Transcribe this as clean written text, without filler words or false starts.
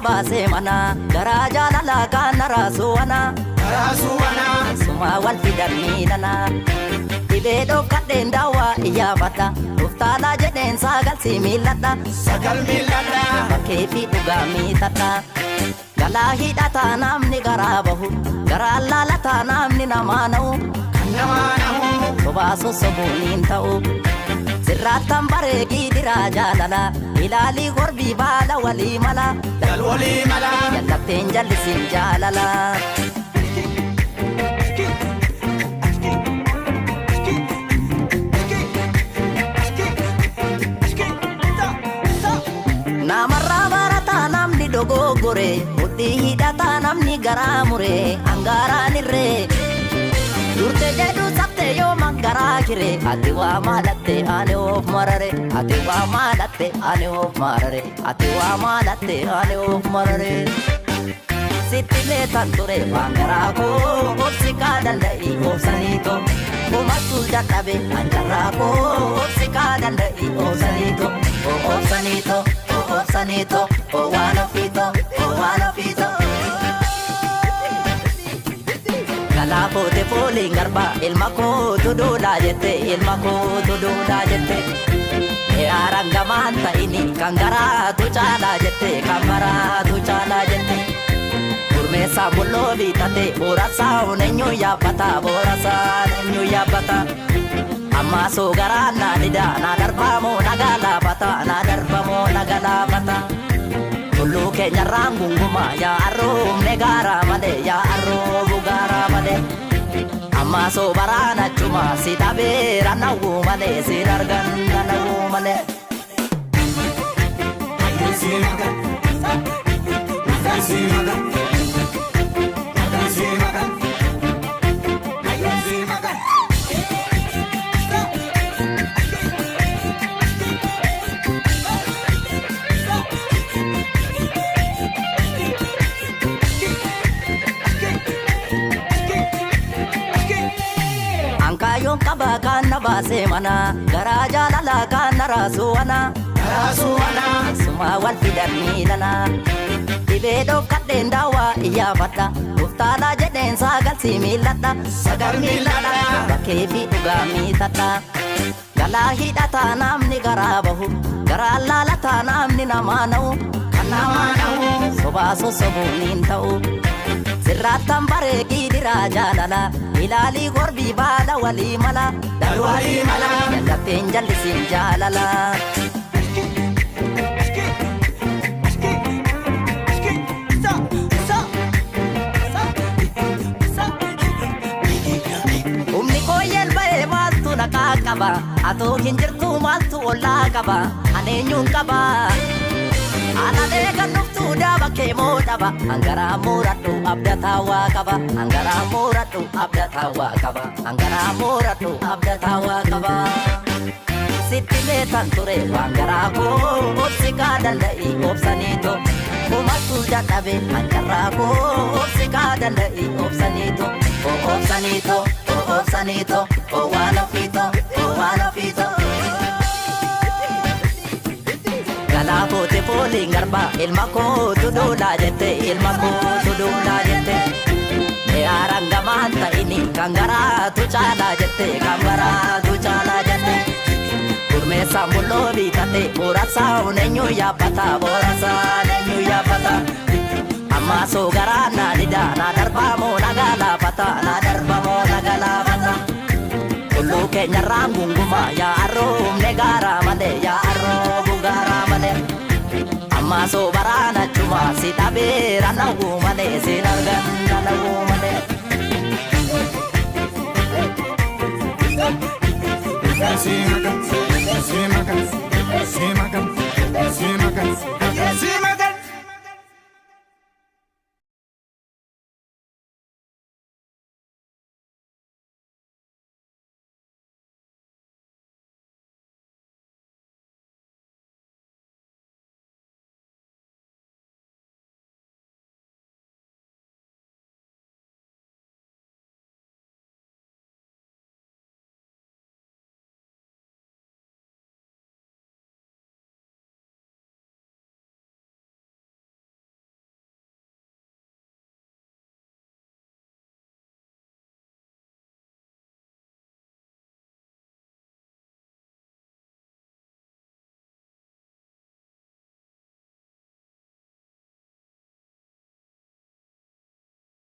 baase mana garaa jaalala kan raasuwana suma wal fidan miidhana dhibee dhokadheen daawwaa iyyaafadha dhuftaadha jedheen sagal si miilladha bakkee fi dhugaa miidhadha galaa hidhataa namni garaa bahu garaa laalataa namni namaa na'u sobaa sossobuun hin ta'u sirraattan bareegii diraa jaalala ilaalii gorbii baala walii mala jallatteen jallisiin jaalala namarraa barataa namni dogoggore mudhii hidhataa namni garaa mure angaaraan irree durte jedhu sabte yoo mangaraa kire ati waa maalatte ani of marare ati waa maalatte ani of marare ati waa maalatte ani of marare sitti meetan ture mangaraa koo obsi kaa danda'i obsaniito kumattuu dadhabe anjarraa koo obsi kaa danda'i obsaniito obsaniito obsaniito waan ofiito waan ofiito Kalaafote fooliin garbaa ilma kootu duudhaa jette ilma kootu duudhaa jette arangamaan ta'ini kan garaatu caalaa jette kan baraatu caalaa jette gurmeessaa bulloo biitate boorassaa eenyu yaabbata boorassaa eenyu yaabbata ammaa soo garaa naa didaa naa darbamoo nagaa laafata naa darbamoo nagaa laafata tulluu keenyarraan gungumaa yaa arroomne gaaraa malee yaa arroobu gaaraa malee ammaa soo baraan achuma si dhabeera nawwuu malee si dargan nawwuu malee. Ankayoon qaba kan na baase mana garaa jaalala kan na raasuwana suma wal fidan miidhana dhibee dhokadheen daawwaa iyyaafadha dhuftaadha jedheen sagal si miilladha bakkee fi dhugaa miidhadha galaa hidhataa namni garaa bahu garaa laalataa namni namaa na'u sobaa sossobuun hin ta'u sirraattan bareegii diraa jaalala ilaalii gorbii baala walii mala jallatteen jallisiin jaalala humni kooyyeen ba'ee maaltu naqaa qaba atoo hin jirtu maaltu ollaa qaba aneenyuun qaba Anadee kan dhuftuu daaba kee moo dhaba angaraa muuradhu abdataa waa qaba angaraa muuradhu abdataa waa qaba angaraa muuradhu abdataa waa qaba sitti meetan ture angaraa koo obsi kaa danda'i obsaniito kumattuu dadhabe angaraa koo obsi kaa danda'i obsaniito obsaniito obsaniito waan ofiito waan ofiito. Kalaafote fooliin garbaa ilma kootu duudhaa jette ilma kootu duudhaa jette arangamaan ta'ini kan garaatu caalaa jette kan baraatu caalaa jette gurmeessaan bulloo biitate boorassaa eenyu yaabbata boorassaa eenyu yaabbata ammaa soo garaa naa didaa naa darbamoo nagaa laafata naa darbamoo nagaa laafata tulluu keenyarraan gungumaa yaa arroomne gaaraa malee yaa arroobu gaaraa malee ammaa soo baraan achuma si dhabeera nawwuu malee si dargan nawwuu malee. See my guns, see my guns, see my guns, see my guns.